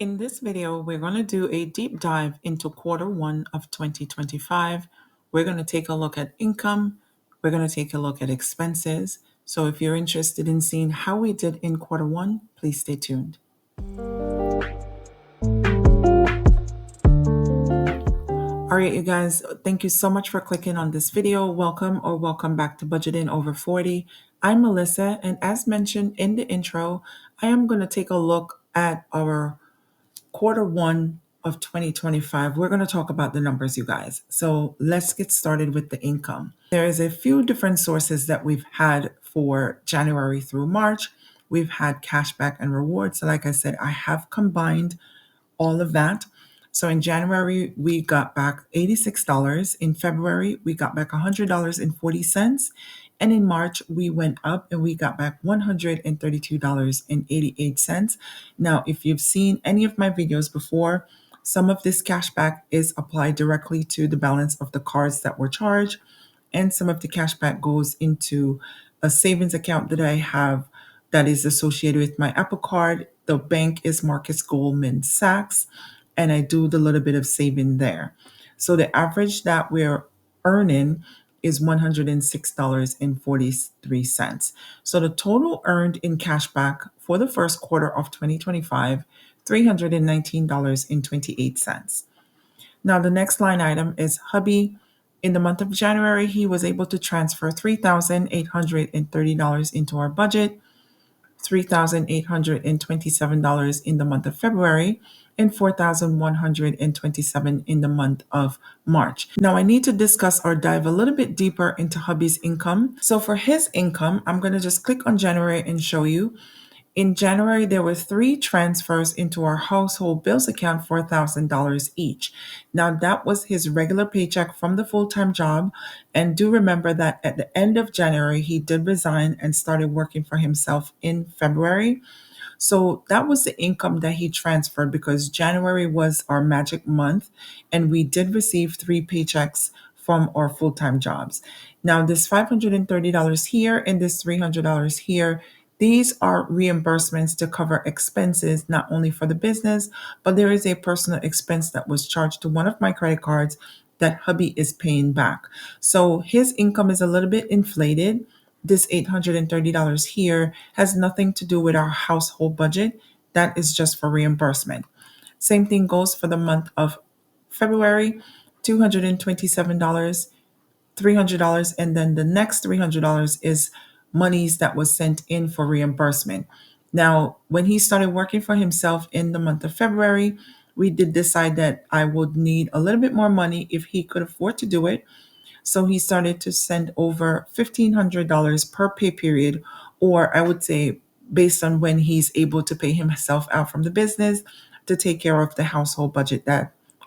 In this video, we're going to do a deep dive into quarter one of 2025. We're going to take a look at income. We're going to take a look at expenses. So if you're interested in seeing how we did in quarter one, please stay tuned. All right, you guys, thank you so much for clicking on this video. Welcome or welcome back to Budgeting Over 40. I'm Melissa, and as mentioned in the intro, I am going to take a look at our quarter one of 2025. We're going to talk about the numbers, you guys. So let's get started with the income. There's a few different sources that we've had for January through March. We've had cashback and rewards. So like I said, I have combined all of that. So in January, we got back $86. In February, we got back $100.40. And in March, we went up and we got back $132.88. Now, if you've seen any of my videos before, some of this cash back is applied directly to the balance of the cards that were charged, and some of the cash back goes into a savings account that I have that is associated with my Apple Card. The bank is Marcus Goldman Sachs, and I do the little bit of saving there. So the average that we're earning is $106.43. So the total earned in cashback for the first quarter of 2025, $319.28. Now the next line item is hubby. In the month of January, he was able to transfer $3,830 into our budget, $3,827 in the month of February, and $4,127 in the month of March. Now I need to discuss or dive a little bit deeper into hubby's income. So for his income, I'm going to just click on January and show you. In January, there were 3 transfers into our household bills account for $1,000 each. Now, that was his regular paycheck from the full-time job. And do remember that at the end of January, he did resign and started working for himself in February. So that was the income that he transferred because January was our magic month and we did receive 3 paychecks from our full-time jobs. Now, this $530 here and this $300 here, these are reimbursements to cover expenses, not only for the business, but there is a personal expense that was charged to one of my credit cards that hubby is paying back. So his income is a little bit inflated. This $830 here has nothing to do with our household budget. That is just for reimbursement. Same thing goes for the month of February, $227, $300, and then the next $300 is monies that was sent in for reimbursement. Now, when he started working for himself in the month of February, we did decide that I would need a little bit more money if he could afford to do it. So he started to send over $1,500 per pay period, or I would say based on when he's able to pay himself out from the business to take care of the household budget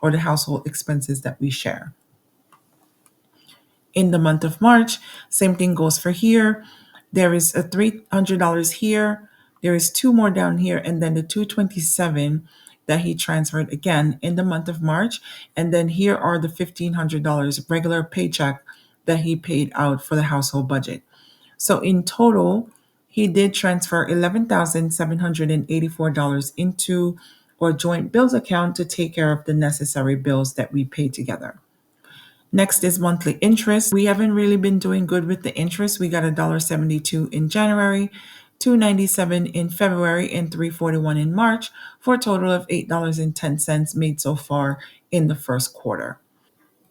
or the household expenses that we share. In the month of March, same thing goes for here. There is a $300 here. There is 2 more down here, and then the $227 that he transferred again in the month of March. And then here are the $1,500 regular paycheck that he paid out for the household budget. So in total, he did transfer $11,784 into our joint bills account to take care of the necessary bills that we pay together. Next is monthly interest. We haven't really been doing good with the interest. We got $1.72 in January, $2.97 in February, and $3.41 in March, for a total of $8.10 made so far in the first quarter.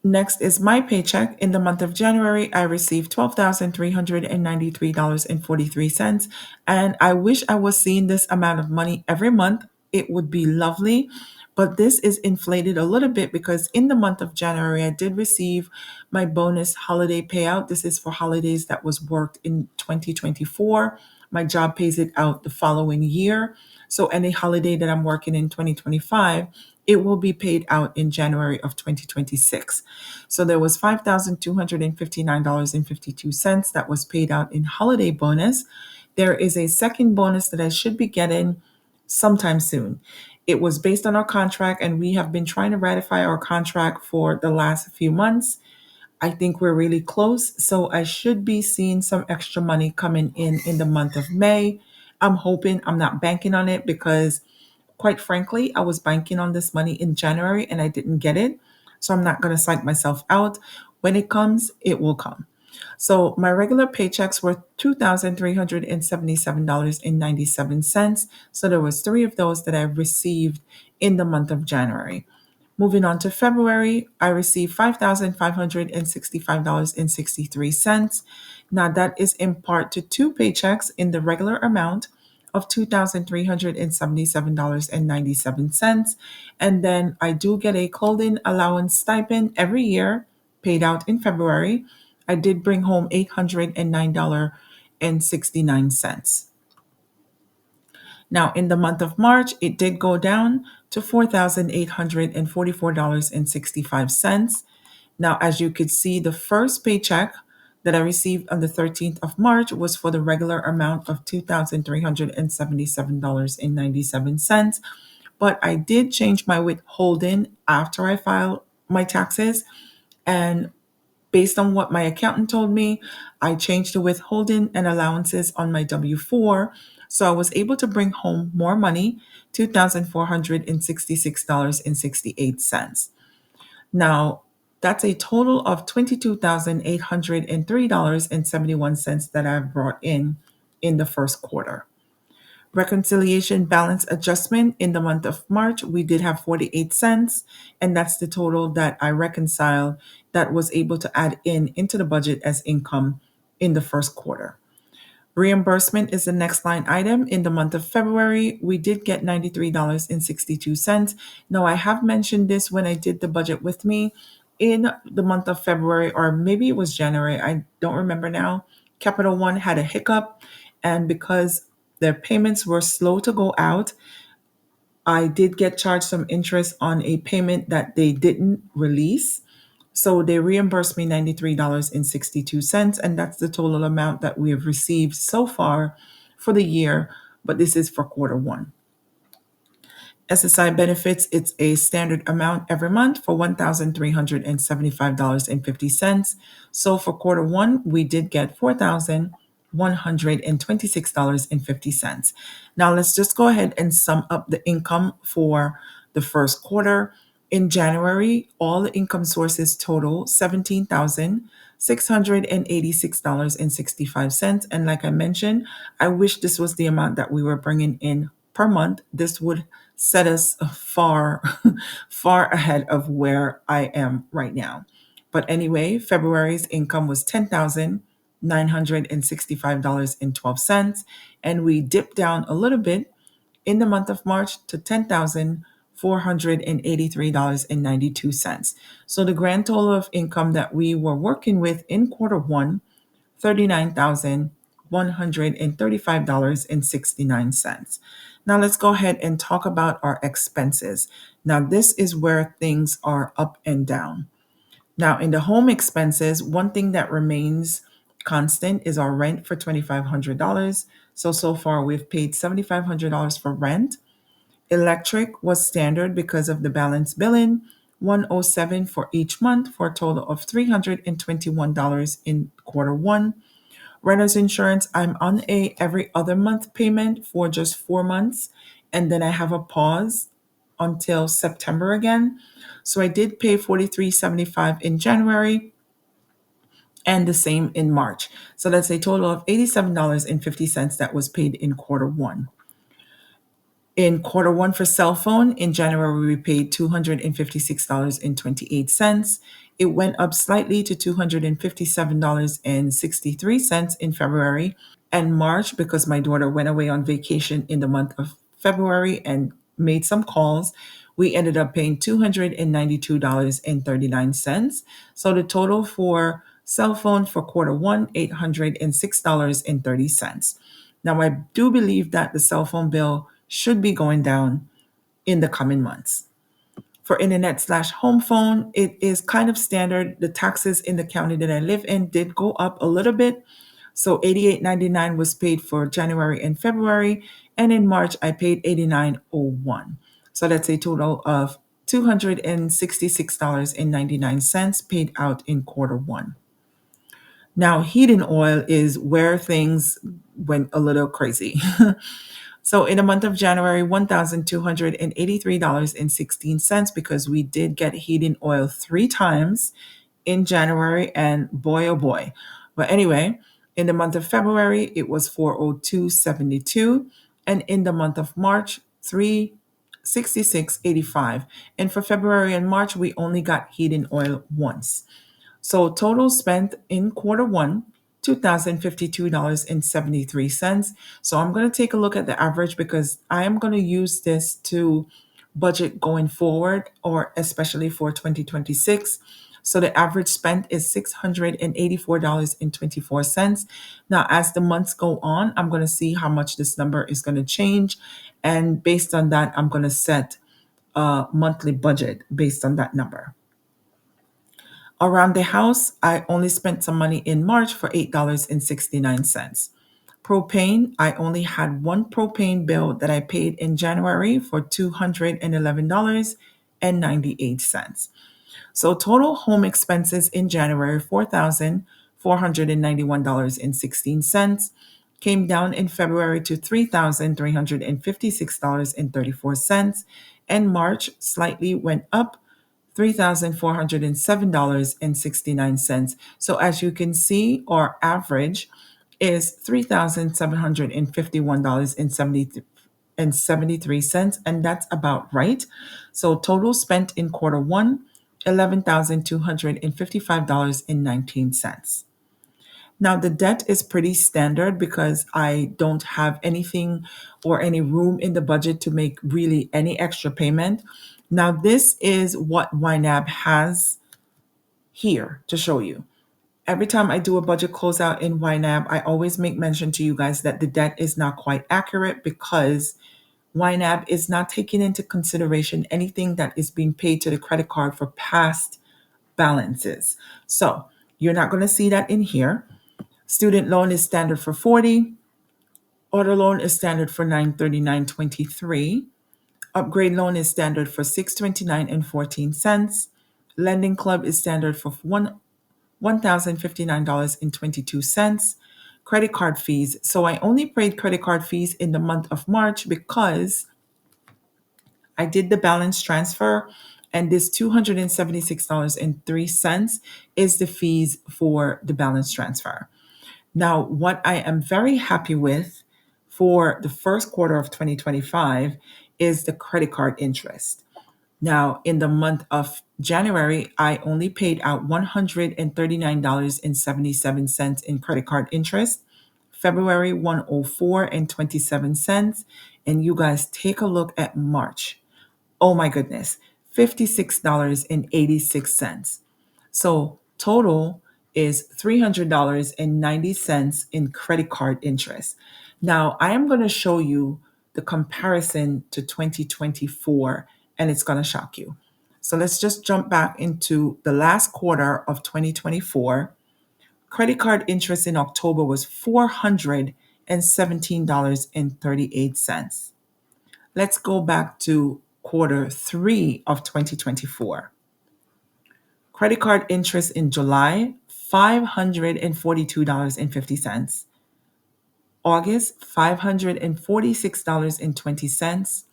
Next is my paycheck. In the month of January, I received $12,393.43. And I wish I was seeing this amount of money every month. It would be lovely. But this is inflated a little bit because in the month of January, I did receive my bonus holiday payout. This is for holidays that was worked in 2024. My job pays it out the following year. So any holiday that I'm working in 2025, it will be paid out in January of 2026. So there was $5,259.52 that was paid out in holiday bonus. There is a second bonus that I should be getting sometime soon. It was based on our contract, and we have been trying to ratify our contract for the last few months. I think we're really close, so I should be seeing some extra money coming in the month of May. I'm hoping, I'm not banking on it because quite frankly, I was banking on this money in January and I didn't get it. So I'm not going to psych myself out. When it comes, it will come. So my regular paychecks were $2,377.97. So there was three of those that I received in the month of January. Moving on to February, I received $5,565.63. Now that is in part to two paychecks in the regular amount of $2,377.97. And then I do get a clothing allowance stipend every year paid out in February. I did bring home $809.69. Now, in the month of March, it did go down to $4,844.65. Now, as you could see, the first paycheck that I received on the 13th of March was for the regular amount of $2,377.97. But I did change my withholding after I filed my taxes. And based on what my accountant told me, I changed the withholding and allowances on my W 4. So I was able to bring home more money, $2,466.68. Now, that's a total of $22,803.71 that I've brought in the first quarter. Reconciliation balance adjustment in the month of March, we did have 48 cents, and that's the total that I reconciled that was able to add into the budget as income in the first quarter. Reimbursement is the next line item. In the month of February, we did get $93.62. Now, I have mentioned this when I did the budget with me. In the month of February, or maybe it was January, I don't remember now, Capital One had a hiccup. And because their payments were slow to go out, I did get charged some interest on a payment that they didn't release. So they reimbursed me $93.62, and that's the total amount that we have received so far for the year, but this is for quarter one. SSI benefits, it's a standard amount every month for $1,375.50. So for quarter one, we did get $4,126.50. Now let's just go ahead and sum up the income for the first quarter. In January, all the income sources total $17,686.65. And like I mentioned, I wish this was the amount that we were bringing in per month. This would set us far, far ahead of where I am right now. But anyway, February's income was $10,965.12. And we dipped down a little bit in the month of March to $10,483.92. So the grand total of income that we were working with in quarter one, $39,135.69. Now let's go ahead and talk about our expenses. Now this is where things are up and down. Now in the home expenses, one thing that remains constant is our rent for $2,500. So far we've paid $7,500 for rent. Electric was standard because of the balance billing, 107 for each month for a total of $321 in quarter one. Renter's insurance, I'm on a every other month payment for just 4 months, and then I have a pause until September again. So I did pay $43.75 in January and the same in March. So that's a total of $87.50 that was paid in quarter one. In quarter one for cell phone, in January, we paid $256.28. It went up slightly to $257.63 in February and March because my daughter went away on vacation in the month of February and made some calls. We ended up paying $292.39. So the total for cell phone for quarter one, $806.30. Now, I do believe that the cell phone bill should be going down in the coming months. For internet/home phone, it is kind of standard. The taxes in the county that I live in did go up a little bit. So $88.99 was paid for January and February, and in March I paid $89.01. So that's a total of $266.99 paid out in quarter one. Now, heating oil is where things went a little crazy. So in the month of January, $1,283.16 because we did get heating oil 3 times in January, and boy oh boy. But anyway, in the month of February, it was 402.72, and in the month of March, 366.85. And for February and March, we only got heating oil once. So total spent in quarter one, $2,052.73. So I'm going to take a look at the average because I am going to use this to budget going forward, or especially for 2026. So the average spent is $684.24. Now, as the months go on, I'm going to see how much this number is going to change. And based on that, I'm going to set a monthly budget based on that number. Around the house, I only spent some money in March for $8.69. Propane, I only had one propane bill that I paid in January for $211.98. So total home expenses in January, $4,491.16, came down in February to $3,356.34, and March slightly went up $3,407.69. So as you can see, our average is $3,751.73, and that's about right. So total spent in quarter one, $11,255.19. Now, the debt is pretty standard because I don't have anything or any room in the budget to make really any extra payment. Now, this is what YNAB has here to show you. Every time I do a budget closeout in YNAB, I always make mention to you guys that the debt is not quite accurate because YNAB is not taking into consideration anything that is being paid to the credit card for past balances. So you're not going to see that in here. Student loan is standard for 40. Auto loan is standard for 939.23. Upgrade loan is standard for 629 and 14 cents. Lending club is standard for $1,059.22. Credit card fees. So I only paid credit card fees in the month of March because I did the balance transfer, and this $276.03 is the fees for the balance transfer. Now, what I am very happy with for the first quarter of 2025 is the credit card interest. Now, in the month of January, I only paid out $139.77 in credit card interest. February, 104.27 cents. And you guys take a look at March. Oh my goodness, $56.86. So total is $300.90 in credit card interest. Now, I am going to show you the comparison to 2024, and it's going to shock you. So let's just jump back into the last quarter of 2024. Credit card interest in October was $417.38. Let's go back to quarter three of 2024. Credit card interest in July, $542.50. August, $546.20.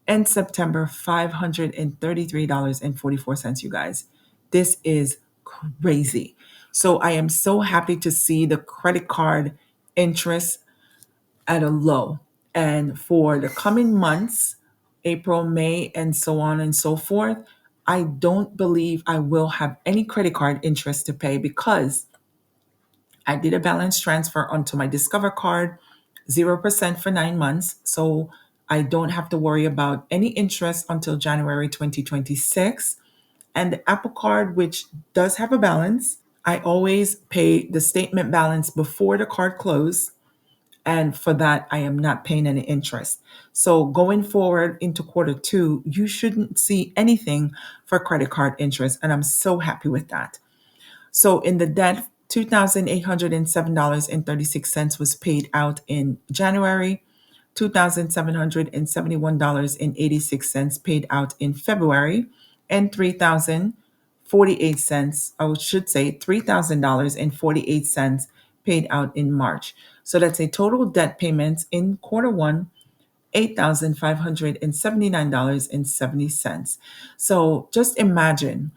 And September, $533.44, you guys. This is crazy. So I am so happy to see the credit card interest at a low. And for the coming months, April, May, and so on and so forth, I don't believe I will have any credit card interest to pay because I did a balance transfer onto my Discover card, 0% for 9 months. So I don't have to worry about any interest until January 2026. And the Apple Card, which does have a balance, I always pay the statement balance before the card close. And for that, I am not paying any interest. So going forward into quarter two, you shouldn't see anything for credit card interest. And I'm so happy with that. So in the debt, $2,807.36 was paid out in January, $2,771.86 paid out in February, and $3,048, I should say $3,000.48 paid out in March. So that's a total debt payments in quarter one, $8,579.70. So just imagine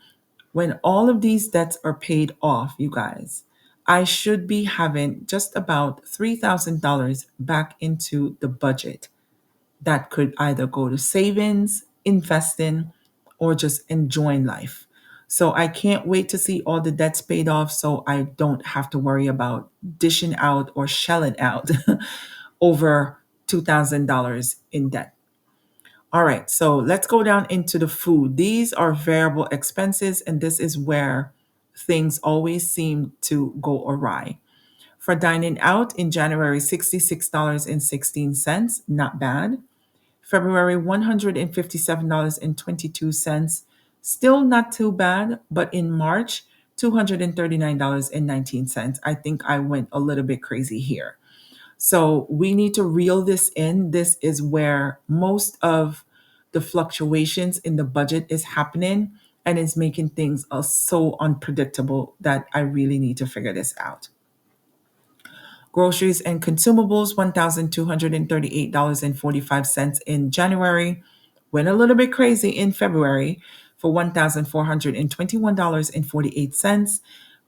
when all of these debts are paid off, you guys, I should be having just about $3,000 back into the budget that could either go to savings, investing, or just enjoying life. So I can't wait to see all the debts paid off so I don't have to worry about dishing out or shelling out over $2,000 in debt. All right, so let's go down into the food. These are variable expenses, and this is where things always seem to go awry. For dining out in January, $66.16, not bad. February, $157.22, still not too bad. But in March, $239.19. I think I went a little bit crazy here. So we need to reel this in. This is where most of the fluctuations in the budget is happening and is making things so unpredictable that I really need to figure this out. Groceries and consumables, $1,238.45 in January. Went a little bit crazy in February for $1,421.48.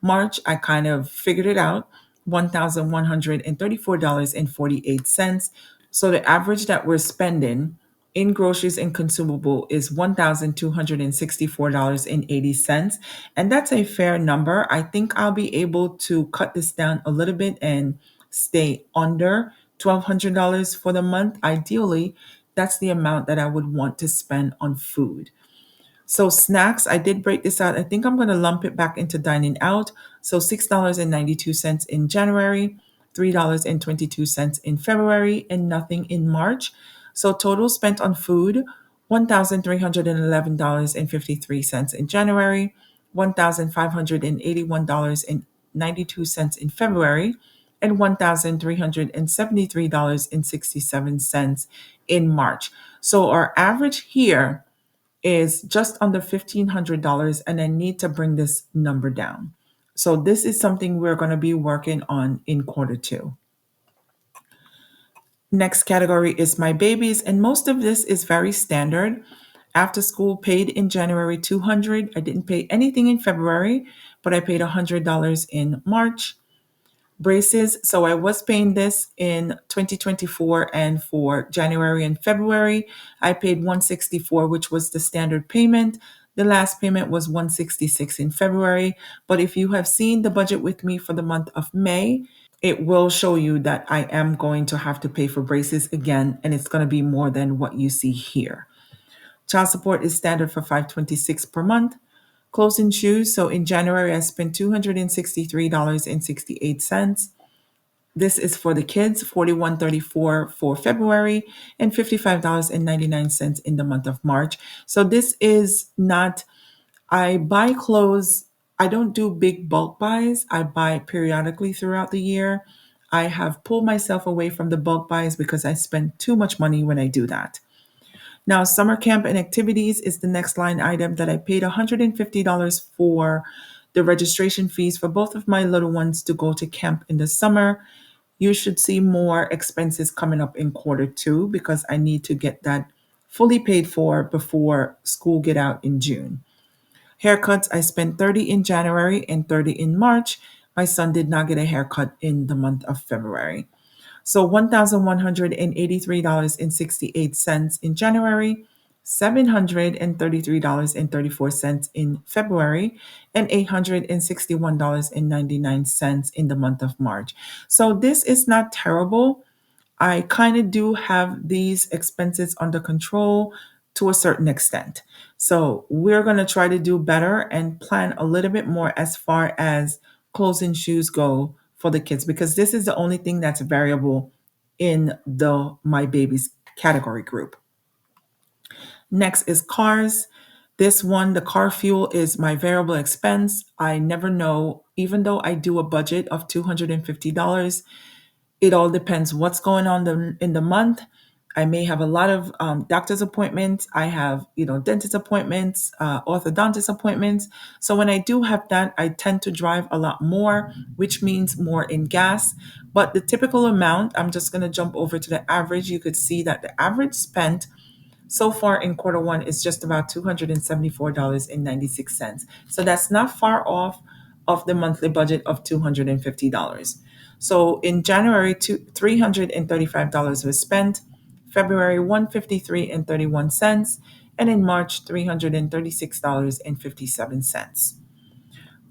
March, I kind of figured it out, $1,134.48. So the average that we're spending in groceries and consumable is $1,264.80. And that's a fair number. I think I'll be able to cut this down a little bit and stay under $1,200 for the month. Ideally, that's the amount that I would want to spend on food. So snacks, I did break this out. I think I'm going to lump it back into dining out. So $6.92 in January, $3.22 in February, and nothing in March. So total spent on food, $1,311.53 in January, $1,581.92 in February, and $1,373.67 in March. So our average here is just under $1,500, and I need to bring this number down. So this is something we're going to be working on in quarter two. Next category is my babies, and most of this is very standard. After school paid in January 200. I didn't pay anything in February, but I paid $100 in March. Braces, so I was paying this in 2024, and for January and February I paid 164, which was the standard payment. The last payment was 166 in February, but if you have seen the budget with me for the month of May, it will show you that I am going to have to pay for braces again, and it's going to be more than what you see here. Child support is standard for 526 per month. Clothes and shoes. So in January, I spent $263.68. This is for the kids, $41.34 for February, and $55.99 in the month of March. So this is not, I buy clothes, I don't do big bulk buys. I buy periodically throughout the year. I have pulled myself away from the bulk buys because I spend too much money when I do that. Now, summer camp and activities is the next line item that I paid $150 for the registration fees for both of my little ones to go to camp in the summer. You should see more expenses coming up in quarter two because I need to get that fully paid for before school get out in June. Haircuts, I spent 30 in January and 30 in March. My son did not get a haircut in the month of February. So $1,183.68 in January, $733.34 in February, and $861.99 in the month of March. So this is not terrible. I kind of do have these expenses under control to a certain extent. So we're going to try to do better and plan a little bit more as far as clothes and shoes go for the kids, because this is the only thing that's variable in the my babies category group. Next is cars. This one, the car fuel is my variable expense. I never know, even though I do a budget of $250, it all depends what's going on in the month. I may have a lot of doctor's appointments. I have, dentist appointments, orthodontist appointments. So when I do have that, I tend to drive a lot more, which means more in gas. But the typical amount, I'm just going to jump over to the average. You could see that the average spent so far in quarter one is just about $274.96. So that's not far off of the monthly budget of $250. So in January, $335 was spent, February, $153.31, and in March, $336.57.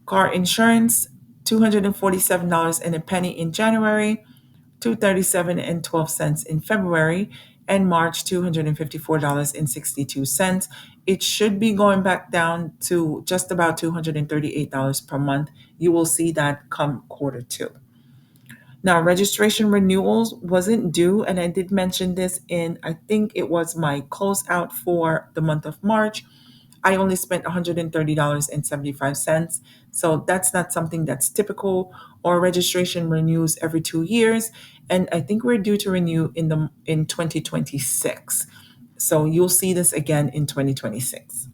Car insurance, $247 and a penny in January, 237 and 12 cents in February, and March $254.62. It should be going back down to just about $238 per month. You will see that come quarter two. Now, registration renewals wasn't due, and I did mention this in, I think it was my closeout for the month of March. I only spent $130.75. So that's not something that's typical. Or registration renews every 2 years. And I think we're due to renew in 2026. So you'll see this again in 2026.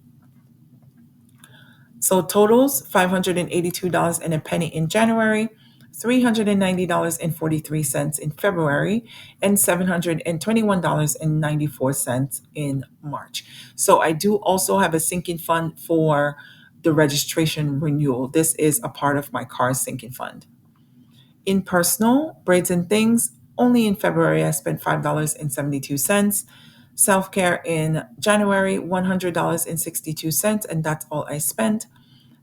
So totals $582 and a penny in January, $390.43 in February, and $721.94 in March. So I do also have a sinking fund for the registration renewal. This is a part of my car sinking fund. In personal, braids and things, only in February I spent $5.72. Self care in January, $100.62, and that's all I spent.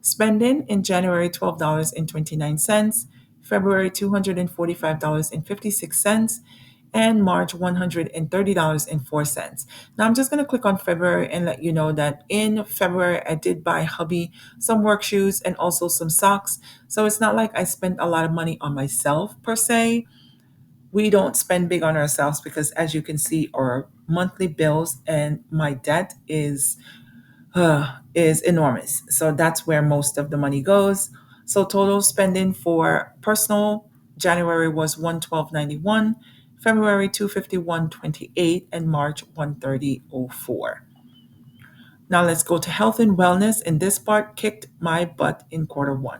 Spending in January, $12.29, February, $245.56, and March, $130.04. Now I'm just going to click on February and let you know that in February, I did buy hubby some work shoes and also some socks. So it's not like I spent a lot of money on myself per se. We don't spend big on ourselves because, as you can see, our monthly bills and my debt is enormous. So that's where most of the money goes. So total spending for personal January was 112.91, February 251.28, and March 130.04. Now let's go to health and wellness, and this part kicked my butt in quarter one.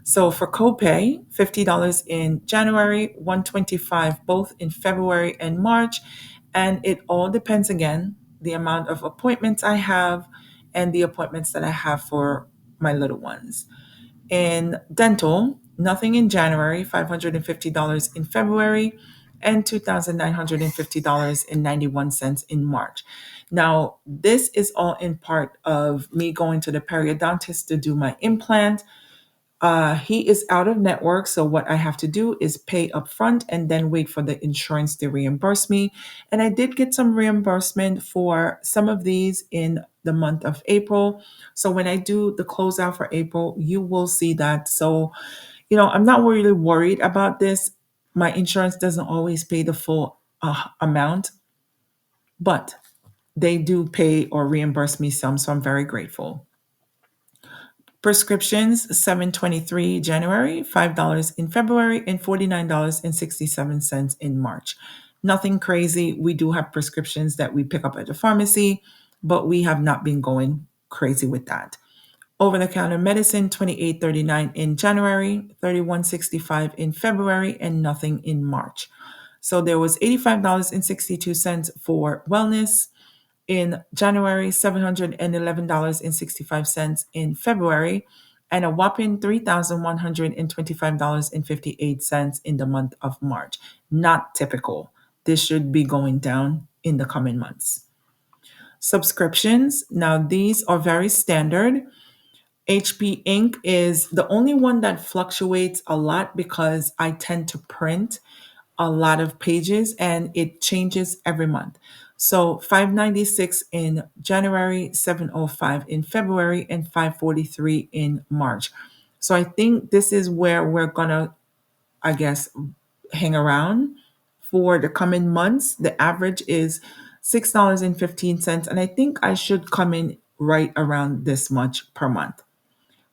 So for copay, $50 in January, 125 both in February and March, and it all depends again the amount of appointments I have and the appointments that I have for my little ones. In dental, nothing in January, $550 in February, and $2,950.91 in March. Now, this is all in part of me going to the periodontist to do my implant. He is out of network, so what I have to do is pay upfront and then wait for the insurance to reimburse me. And I did get some reimbursement for some of these in the month of April. So when I do the closeout for April, you will see that. So, I'm not really worried about this. My insurance doesn't always pay the full amount, but they do pay or reimburse me some, so I'm very grateful. Prescriptions, 723 January, $5 in February, and $49.67 in March. Nothing crazy. We do have prescriptions that we pick up at the pharmacy, but we have not been going crazy with that. Over-the-counter medicine, 28.39 in January, 31.65 in February, and nothing in March. So there was $85.62 for wellness in January, $711.65 in February, and a whopping $3,125.58 in the month of March. Not typical. This should be going down in the coming months. Subscriptions, now these are very standard. HP Ink is the only one that fluctuates a lot because I tend to print a lot of pages and it changes every month. So 596 in January, 705 in February, and 543 in March. So I think this is where we're gonna, I guess, hang around for the coming months. The average is $6.15, and I think I should come in right around this much per month.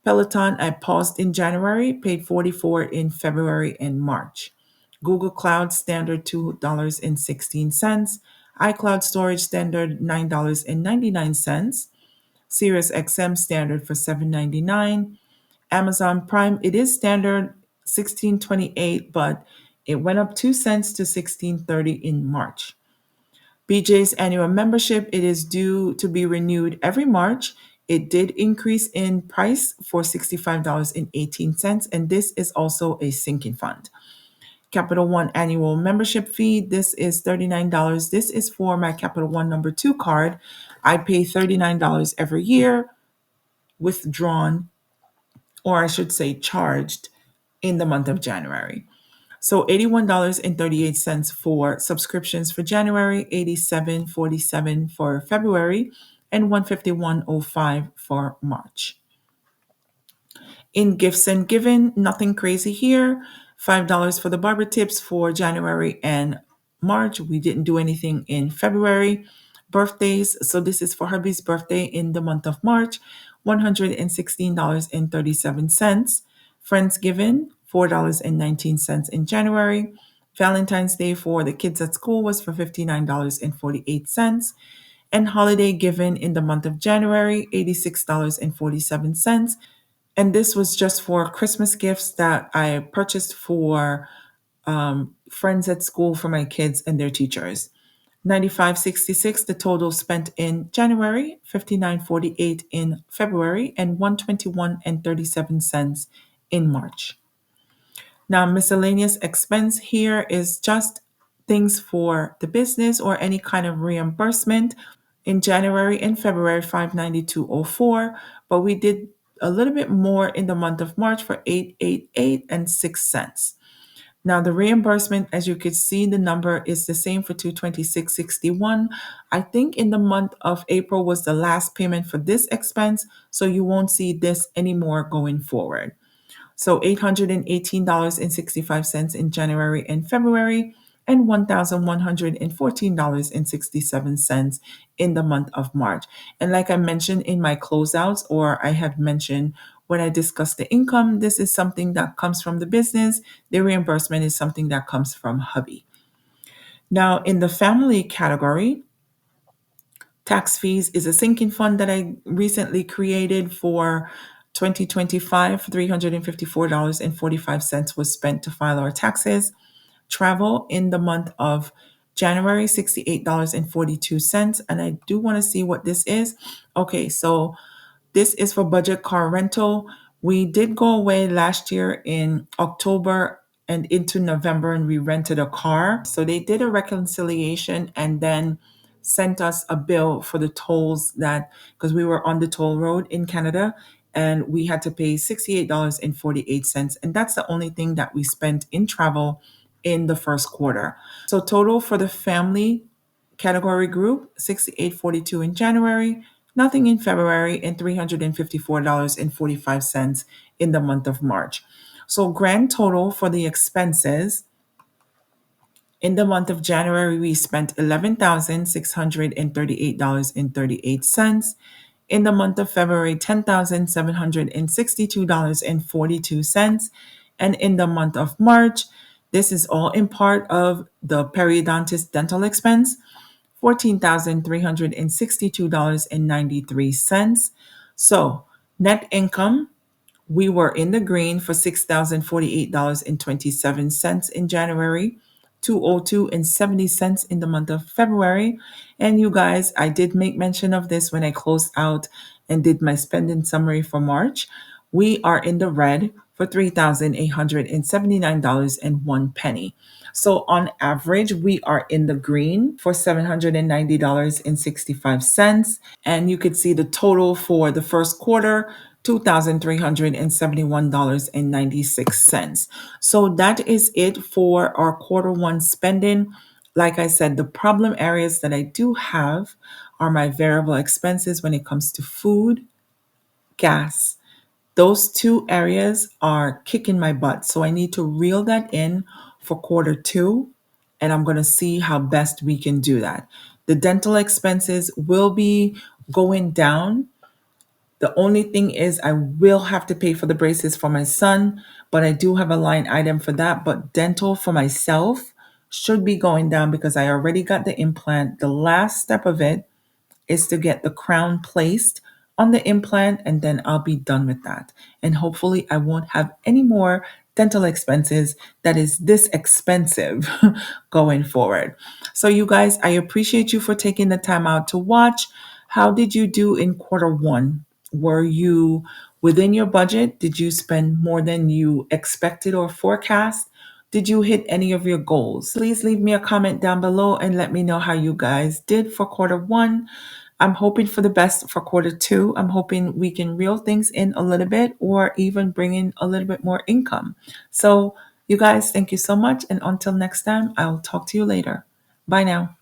Peloton, I paused in January, paid 44 in February and March. Google Cloud standard $2.16. iCloud storage standard $9.99. Sirius XM standard for $7.99. Amazon Prime, it is standard 16.28, but it went up 2 cents to 16.30 in March. BJ's annual membership, it is due to be renewed every March. It did increase in price for $65.18, and this is also a sinking fund. Capital One annual membership fee, this is $39. This is for my Capital One number 2 card. I pay $39 every year, withdrawn, or I should say charged, in the month of January. So $81.38 for subscriptions for January, $87.47 for February, and $151.05 for March. In gifts and given, nothing crazy here. $5 for the barber tips for January and March. We didn't do anything in February. Birthdays, so this is for hubby's birthday in the month of March, $116.37. Friends given, $4.19 in January. Valentine's Day for the kids at school was for $59.48. And holiday given in the month of January, $86.47. And this was just for Christmas gifts that I purchased for friends at school for my kids and their teachers. 95.66 the total spent in January, 59.48 in February, and 121.37 in March. Now, miscellaneous expense here is just things for the business or any kind of reimbursement. In January and February, 592.04, but we did a little bit more in the month of March for 888 and 6 cents. Now the reimbursement, as you could see, the number is the same for 226.61. I think in the month of April was the last payment for this expense, so you won't see this anymore going forward. So $818.65 in January and February, and $1,114.67 in the month of March. And like I mentioned in my closeouts, or I had mentioned when I discussed the income, this is something that comes from the business. The reimbursement is something that comes from hubby. Now, in the family category, tax fees is a sinking fund that I recently created for 2025. $354.45 was spent to file our taxes. Travel in the month of January, $68.42. And I do want to see what this is. Okay, so this is for budget car rental. We did go away last year in October and into November, and we rented a car. So they did a reconciliation and then sent us a bill for the tolls, that because we were on the toll road in Canada and we had to pay $68.48. And that's the only thing that we spent in travel in the first quarter. So total for the family category group, $68.42 in January, nothing in February, and $354.45 in the month of March. So grand total for the expenses in the month of January, we spent $11,638.38. In the month of February, $10,762.42. And in the month of March, this is all in part of the periodontist dental expense, $14,362.93. So net income, we were in the green for $6,048.27 in January, 202.70 in the month of February. And you guys, I did make mention of this when I closed out and did my spending summary for March. We are in the red for $3,879.01. So on average, we are in the green for $790.65. And you could see the total for the first quarter, $2,371.96. So that is it for our quarter one spending. Like I said, the problem areas that I do have are my variable expenses when it comes to food, gas. Those two areas are kicking my butt. So I need to reel that in for quarter two, and I'm going to see how best we can do that. The dental expenses will be going down. The only thing is I will have to pay for the braces for my son, but I do have a line item for that. But dental for myself should be going down because I already got the implant. The last step of it is to get the crown placed on the implant, and then I'll be done with that. And hopefully, I won't have any more dental expenses that is this expensive going forward. So, you guys, I appreciate you for taking the time out to watch. How did you do in quarter one? Were you within your budget? Did you spend more than you expected or forecast? Did you hit any of your goals? Please leave me a comment down below and let me know how you guys did for quarter one. I'm hoping for the best for quarter two. I'm hoping we can reel things in a little bit or even bring in a little bit more income. So, you guys, thank you so much. And until next time, I'll talk to you later. Bye now.